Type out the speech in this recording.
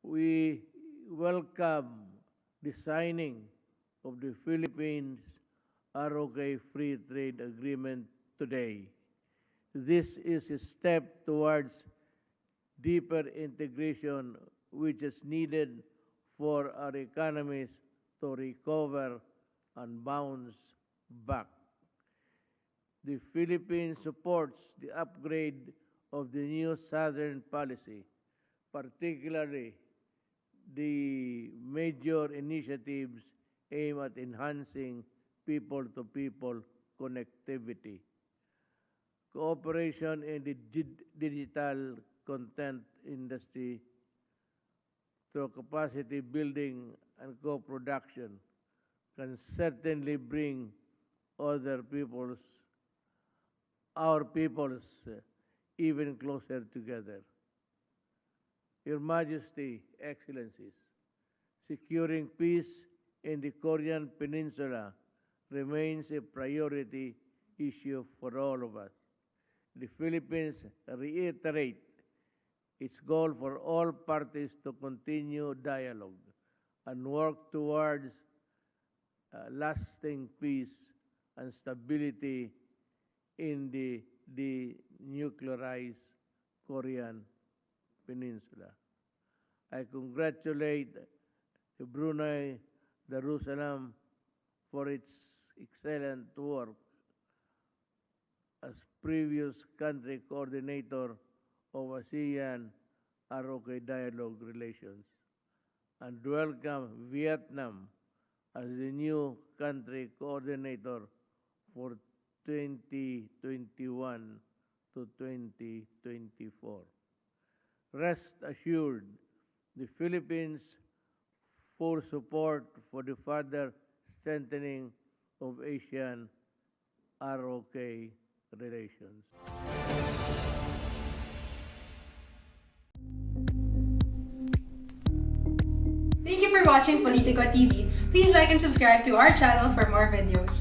We welcome the signing of the Philippines ROK Free Trade Agreement today. This is a step towards deeper integration which is needed for our economies to recover and bounce back. The Philippines supports the upgrade of the new Southern policy, particularly the major initiatives aimed at enhancing people-to-people connectivity, cooperation in the digital content industry through capacity building and co-production can certainly bring other peoples, our peoples, even closer together. Your Majesty, Excellencies, securing peace in the Korean Peninsula remains a priority issue for all of us. The Philippines reiterate its goal for all parties to continue dialogue and work towards lasting peace and stability in the denuclearized Korean Peninsula. I congratulate Brunei Darussalam for its excellent work as previous country coordinator of ASEAN ROK dialogue relations, and welcome Vietnam as the new country coordinator for 2021 to 2024. Rest assured, the Philippines' full support for the further strengthening of ASEAN ROK relations. Thank you for watching Politico TV. Please like and subscribe to our channel for more videos.